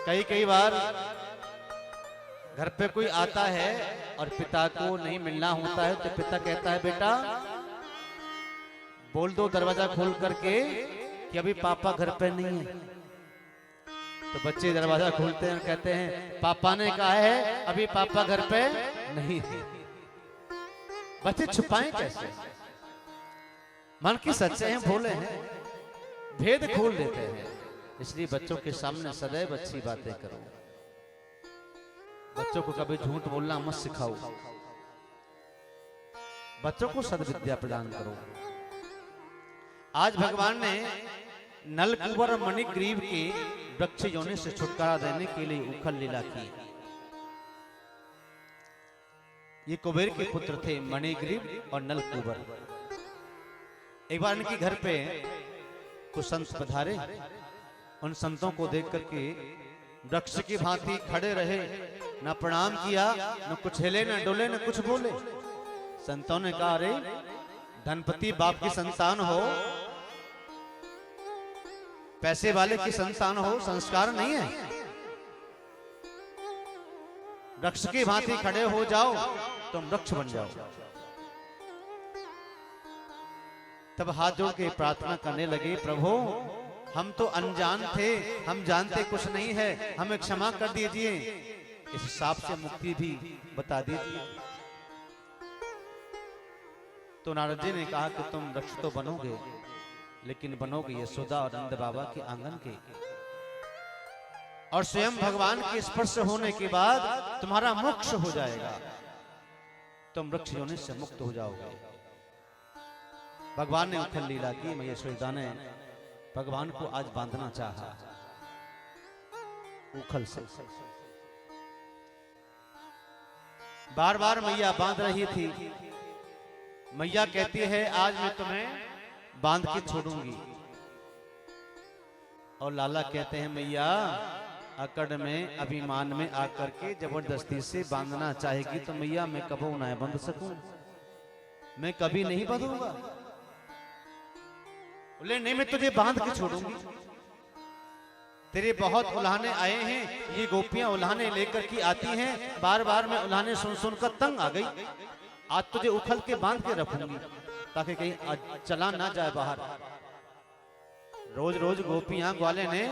कई कई बार घर पे कोई आता है और पिता को नहीं मिलना होता है, तो पिता कहता है बेटा बोल दो दरवाजा खोल करके कि अभी पापा घर पे नहीं है। तो बच्चे दरवाजा खोलते हैं और कहते हैं पापा ने कहा है अभी पापा घर पे नहीं है। बच्चे छुपाएं कैसे? मन की सच्चे हैं, भोले हैं, भेद खोल देते हैं। इसलिए बच्चों के सामने सदैव अच्छी बातें करो। बच्चों को कभी झूठ बोलना मत सिखाओ। बच्चों को सद्विद्या प्रदान करो। आज भगवान ने नलकुबर और मणिग्रीव के वृक्ष योनि से छुटकारा देने के लिए उखल लीला की। ये कुबेर के पुत्र थे मणिग्रीव और नलकुबर। एक बार इनके घर पे कुछ संत पधारे। उन संतों को देख करके वृक्ष की भांति खड़े रहे, न प्रणाम किया, न कुछ हिले, न डोले, न कुछ बोले। संतों ने कहा अरे धनपति बाप की संतान हो, पैसे वाले की संतान हो, संस्कार नहीं है। वृक्ष की भांति खड़े हो जाओ, तुम वृक्ष बन जाओ। तब हाथ जोड़ के प्रार्थना करने लगे, प्रभु हम तो अनजान थे, हम जानते कुछ नहीं है, हमें क्षमा कर दीजिए, इस शाप से मुक्ति भी बता दीजिए। तो नारद जी ने कहा कि तुम वृक्ष तो बनोगे, लेकिन बनोगे यशोदा और नंद बाबा के आंगन के, और स्वयं भगवान के स्पर्श होने के बाद तुम्हारा मोक्ष हो जाएगा, तुम वृक्ष योनि से मुक्त हो जाओगे। भगवान ने उखल लीला की। मैया यशोदा ने भगवान को आज बांधना चाहा उखल से। बार बार मैया बांध रही थी। मैया कहती है आज मैं तुम्हें बांध के छोड़ूंगी। और लाला कहते हैं मैया अकड़ में अभिमान में आकर के जबरदस्ती से बांधना चाहेगी तो मैया मैं कभी ना बंध सकूं, मैं कभी नहीं बंधूंगा। बोले नहीं मैं तुझे बांध के छोड़ूंगी। तेरे बहुत उल्हाने आए हैं, ये गोपियां उल्हाने लेकर के आती हैं, बार बार मैं उल्हाने सुन सुनकर तंग आ गई। आज तुझे उखल के बांध के रखूंगी ताकि कहीं चला ना जाए बाहर। रोज रोज गोपियां ग्वाले ने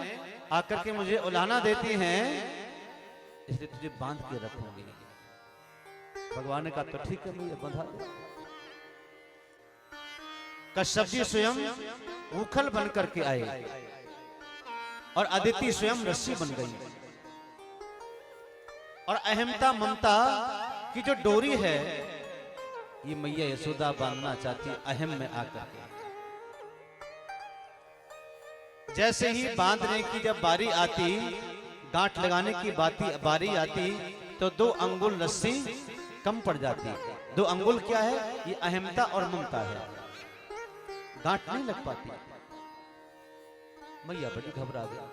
आकर के मुझे उल्हाना देती हैं, इसलिए तुझे बांध के रखूंगी। भगवान ने कहा तो ठीक है मुझे बंधा दो। कश्यप जी स्वयं उखल बन करके आए और अदिति स्वयं रस्सी बन गई। और अहमता ममता की जो डोरी है ये मैया यशोदा बांधना चाहती अहम में आकर के। जैसे ही बांधने की जब बारी आती, गांठ लगाने की बारी आती, तो 2 अंगुल रस्सी कम पड़ जाती। 2 अंगुल क्या है? ये अहमता और ममता है, गांठ नहीं लग पाती। मैया बड़ी घबरा गई।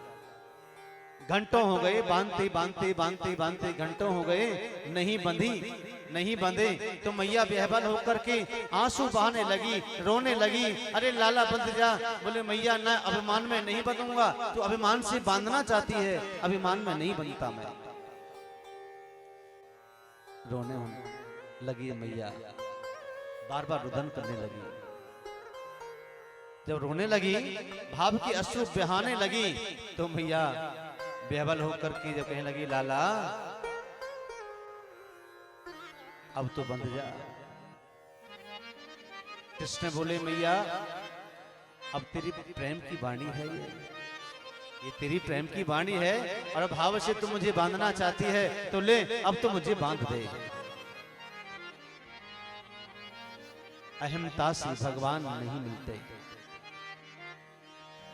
घंटों हो गए बांधते बांधते बांधते बांधते, घंटों हो गए नहीं बंधी, नहीं बंधे। तो मैया बेहबल होकर के आंसू बहाने लगी, रोने लगी। अरे लाला बंध जा। बोले मैया ना अभिमान में नहीं बंधूंगा, तू अभिमान से बांधना चाहती है, अभिमान में नहीं बनता मैं। रोने लगी मैया, बार बार रुदन करने लगी। जब रोने लगी, भाव की अश्रु बहाने लगी, तो मैया बेहबल होकर के जब कहने लगी लाला अब तो बंध जा। कृष्ण बोले मैया अब तेरी प्रेम की वाणी है, ये तेरी प्रेम की वाणी है, और भाव से तू मुझे बांधना चाहती है तो ले अब तो मुझे बांध दे। अहमता से भगवान नहीं मिलते।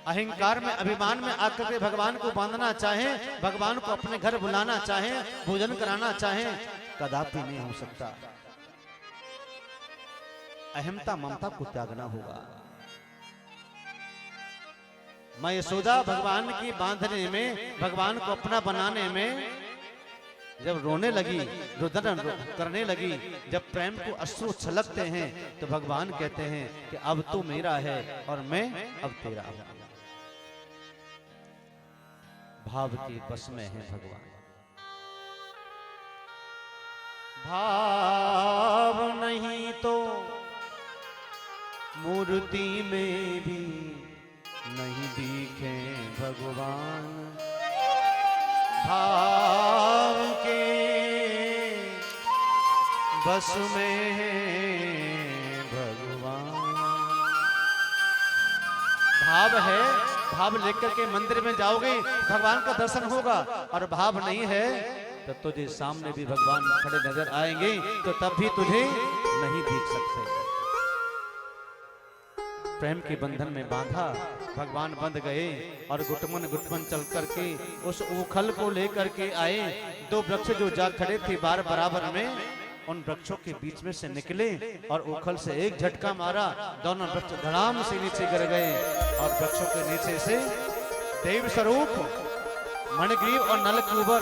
अहंकार में अभिमान में आकर के भगवान को बांधना चाहें, भगवान को अपने घर बुलाना चाहें, भोजन कराना चाहें, कदापि नहीं हो सकता। अहमता ममता को त्यागना होगा। मैं यशोदा भगवान की बांधने में, भगवान को अपना बनाने में जब रोने लगी, रुदन करने लगी, जब प्रेम को अश्रु छलकते हैं, तो भगवान कहते हैं कि अब तू मेरा है और मैं अब तेरा हूं। भाव के बस में है भगवान। भाव नहीं तो मूर्ति में भी नहीं दिखे भगवान। भाव के बस में है भगवान। भाव है, भाव लेकर के मंदिर में जाओगे भगवान का दर्शन होगा, और भाव नहीं है तो तुझे सामने भी भगवान खड़े नजर आएंगे तो तब भी तुझे नहीं देख सकते। प्रेम के बंधन में बांधा भगवान बंध गए और गुटमन गुटमन चल करके उस उखल को लेकर के आए। दो वृक्ष जो जा खड़े थे बार बराबर में, उन वृक्षों के बीच में से निकले और उखल से एक झटका मारा, दोनों वृक्ष धड़ाम से नीचे गिर गए और वृक्षों के नीचे से देव स्वरूप मणिग्रीव और नलकूबर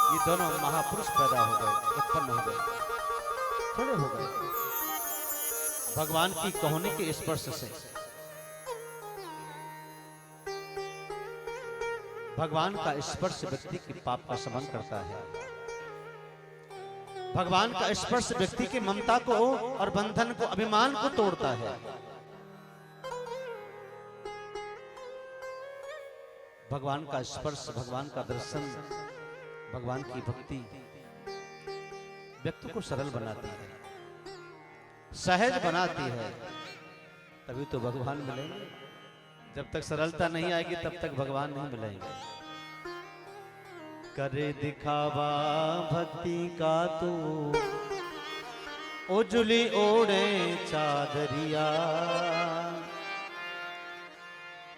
ये दोनों महापुरुष पैदा हो गए, उत्पन्न हो गए, खड़े हो गए भगवान की कहोनी के स्पर्श से। भगवान का स्पर्श व्यक्ति के पाप का शमन करता है। भगवान का स्पर्श व्यक्ति की ममता को और बंधन को, अभिमान को तोड़ता है। भगवान का स्पर्श, भगवान का दर्शन, भगवान की भक्ति व्यक्ति को सरल बनाती है, सहज बनाती है, तभी तो भगवान मिलेंगे। जब तक सरलता नहीं आएगी तब तक भगवान नहीं मिलेंगे। करे दिखावा भक्ति का तू उजली ओढ़े चादरिया।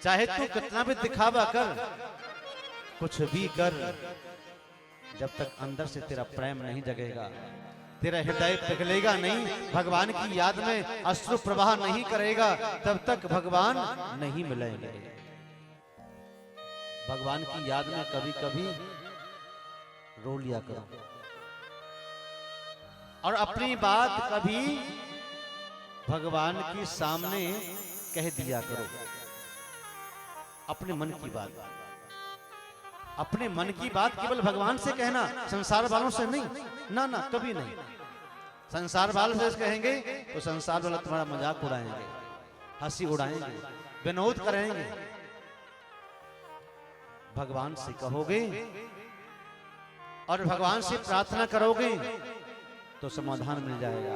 चाहे तू कितना भी दिखावा कर, कुछ भी कर, जब तक अंदर से तेरा प्रेम नहीं जगेगा, तेरा हृदय पिघलेगा नहीं, भगवान की याद में अश्रु प्रवाह नहीं करेगा, तब तक भगवान नहीं मिलेंगे। भगवान की याद में कभी कभी रो लिया करो और अपनी बात कभी भगवान के सामने कह दिया करो। अपने मन की बात, अपने मन की बात केवल भगवान से कहना, संसार वालों से नहीं, ना ना कभी नहीं। संसार वालों से कहेंगे तो संसार वाले तुम्हारा मजाक उड़ाएंगे, हंसी उड़ाएंगे, विनोद करेंगे। भगवान से कहोगे और भगवान से प्रार्थना करोगे तो समाधान मिल जाएगा।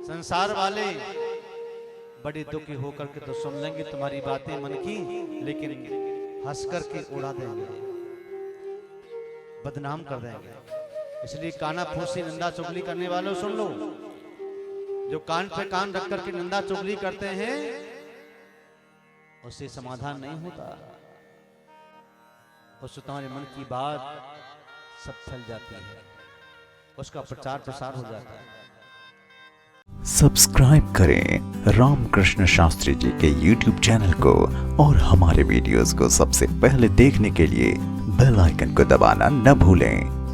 संसार वाले बड़े दुखी होकर के तो सुन लेंगे तुम्हारी बातें मन की, लेकिन हंस करके उड़ा देंगे, बदनाम कर देंगे। इसलिए काना फूसी निंदा चुगली करने वालों सुन लो, जो कान पे कान रख करके निंदा चुगली करते हैं उससे समाधान नहीं होता, उससे तुम्हारे मन की बात सब फैल जाती है, उसका प्रचार प्रसार हो जाता है। सब्सक्राइब करें रामकृष्ण शास्त्री जी के YouTube चैनल को और हमारे वीडियोस को सबसे पहले देखने के लिए बेल आइकन को दबाना न भूलें।